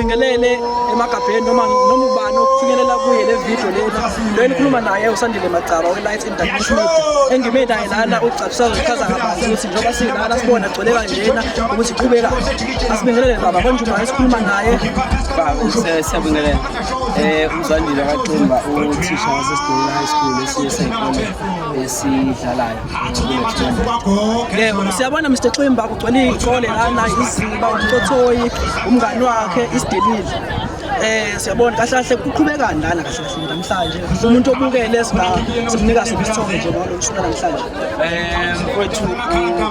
ngibingelele emagabheni noma ubani okufinyelela kuye le video lena. Lo engikhuluma naye uSandile Macaba we-Light Industries Media. Engime naye lana ucacisa uchaza kabanzi ukuthi njengoba silana sibona agcwele kanjena ukuthi qhubeka. Asibingelele baba konjuma esikhuluma naye. Siyabingelela. UZandile Kaqimba uthisha waseSidela High School esiyisekole esidlalayo. Yebo siyabona Mr Ximba kugcwele ikole lana iziba uMtothoyi umngani wakhe isidelile. Siyabona kahle kahle kuqhubeka ndana kahle kahle namhlanje umuntu obukele simnika isithombe nje ngokusukela namhlanje. Mfowethu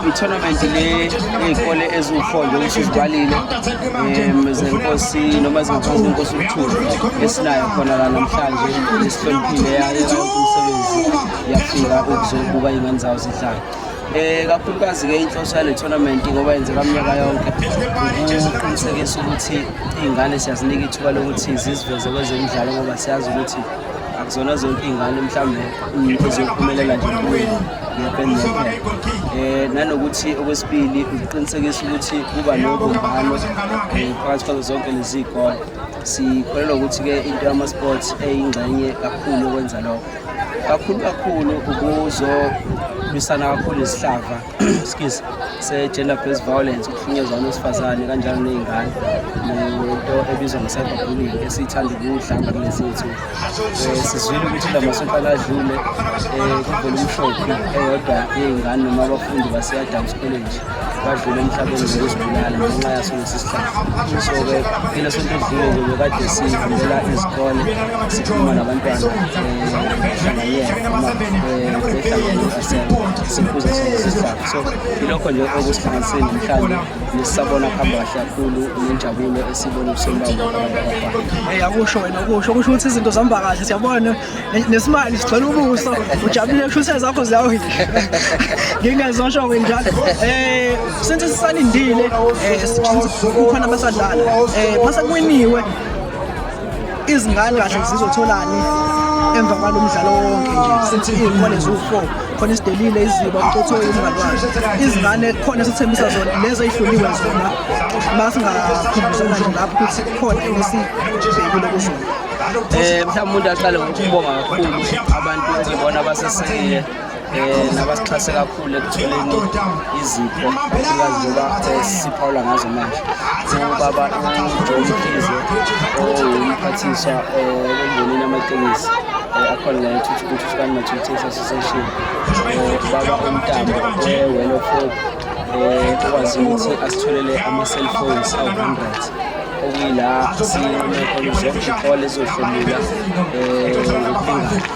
i-tournament le izikole eziwu4 nje usizibalile zenkosi noma zingaphansi inkosi uThuli esinayo khona la namhlanje isihloniphile yayo umsebenzi yafika ukuzobuka ingane zawo zidlala. Kakhulukazi ke inhloso yale tournament ngoba yenzeka iminyaka yonke ukuqinisekisa ukuthi izingane siyazinika ithuba lokuthi ziziveze kwezemidlalo ngoba siyazi ukuthi akuzona zonke izingane mhlambe ezophumelela nje kuyo nanokuthi okwesibili uqinisekisa ukuthi kuba nobumbano phakathi kwazo zonke lezi zikole. Sikholelwa ukuthi ke into yama sports eyingxenye kakhulu ukwenza lokho. Kakhulu ukuzolwisana kakhulu isihlava se-gender based violence ukuhlunyezwa kwabesifazane kanjalo nezingane nento ebizwa nge-cyberbullying esiyithanda ukudlanga kulezi zethu. Sizwile ukuthi la masonto adlule kuvolume shophi eyodwa yezingane noma abafundi base-Adams College badlule emhlabeni ngokuzibulala ngenxa yaso lesi sihlava. So ke kile sonto edlule nje bekade sivimbela izikole sikhuluma nabantwana sikhuza sesihlava. So ilokho nje okusihlanganisile namhlanje nesisabona kuhamba kahle kakhulu nenjabulo esibona ubusomba abantu. Akusho wena kusho ukuthi izinto zihamba kahle siyabona nesimali sigcwele ubuso ujabule kusho zakho ziyawisha. Ngingezosho njalo. Since sisalindile kukhona abasadlala mase kuwiniwe izingane kahle zizotholani emva kwalo mdlalo wonke nje sithi izikole eziwu4 khona isidelile iziba uMtothoyi umngani wakhe izingane khona sithembisa zona lezo ezihloliwe zona masingakhumbuzana nje lapho ukuthi khona lesibhekile kuzona. Mhlawumbe umuntu aqale ngokubonga kakhulu abantu ngibona abasesekile nabasixhase kakhulu ekutholeni izipho kakhulukazi njengoba siphawula ngazo manje. Ubaba uJohn Mkhize omphathiswa wembonini yamatekisi akhona la eThuthukani Mathuthisi Association. Baba uMtambo we-Well of Hope okwazi ukuthi asitholele ama-cellphones awu-100 okuyila sinekhona zonke ikole ezohlomula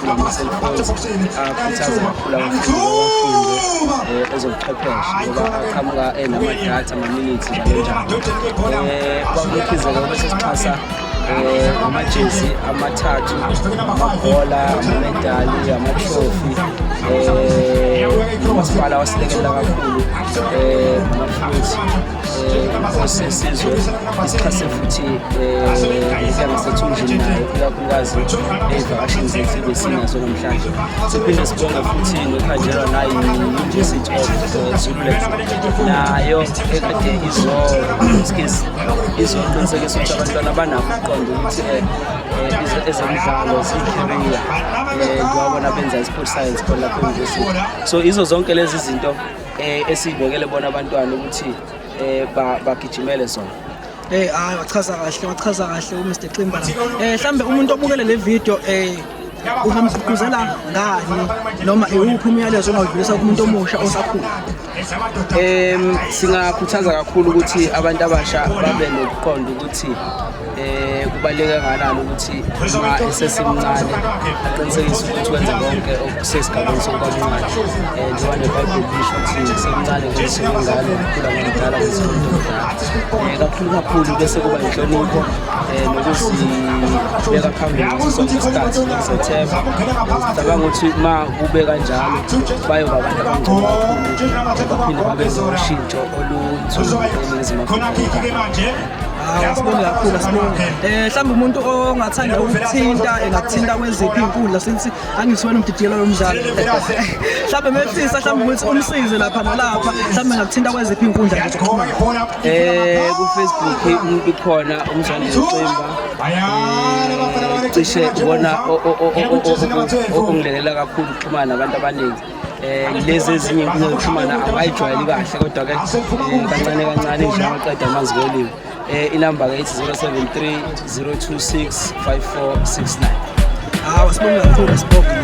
ngama-cellphones akhuthaza kakhulu abafundi ezobuchwepheshe ngoba aqhamuka namadatha ama-minutes njalo. Babukhize-ke bese sixhasa amajezi amathathu amabhola amamedali amatrophy umasipala wasilekelela kakhulu amafuthi inkosi yesizwe isixhase futhi ngiyamasethunjini nayo ikakhulukazi ey'vakashini zethu ebesinazo namhlanje. Siphinde sibonge futhi nokhanjelwa nayo i-University of Zululand nayo ekade izoqinisekisa ukuthi abantwana banakho ukuqonda ukuthi ezemidlalo ziyi-career ngiwabona benza i-sport science khona lapho e-university. So izo zonke lezi zinto esiyibekele bona abantwana ukuthi bagijimele zona. Wachaza kahle uMr Ximba. Mhlambe umuntu obukele le video ungamgqugquzela ngani noma iwuphi umyalezo ongawudlulisa kumuntu omusha osakhula? Singakhuthaza kakhulu ukuthi abantu abasha babe nokuqonda ukuthi kubaluleke kangakanani ukuthi uma esesemncane aqinisekise ukuthi wenze konke okusesigabeni sokubancane. Njengoba neBhayibheli lisho ukuthi semncane kwesingane ukukhula ngomdala kwesifundo omdala. Kakhulu bese kuba inhlonipho nokuzibeka phambili ngaso sonke isikhathi ngizethemba. Ngicabanga ukuthi uma kube kanjalo bayoba abantu abangcono kakhulu baphinde babe noshintsho olunzulu eNingizimu Afrika. Sibonga kakhulu sibonga. Mhlawumbe umuntu ongathanda ukuthinta engakuthinta kweziphi inkundla sithi angisiwena umdidiyelo womdlalo. Mhlawumbe mefisa mhlawumbe ukuthi umsize lapha nalapha mhlawumbe ngakuthinta kweziphi inkundla nje zokuxhumana. Ku Facebook umuntu khona umzwandile Cimba. Cishe ubona ongilelela kakhulu ukuxhumana nabantu abaningi. Lezi ezinye inkundla zokuxhumana angayijwayeli kahle kodwa ke kancane kancane nje amaqeda amanzi kweliwe. Inamba ke ithi 073 026 5469. Sibonga kakhulu sibonga.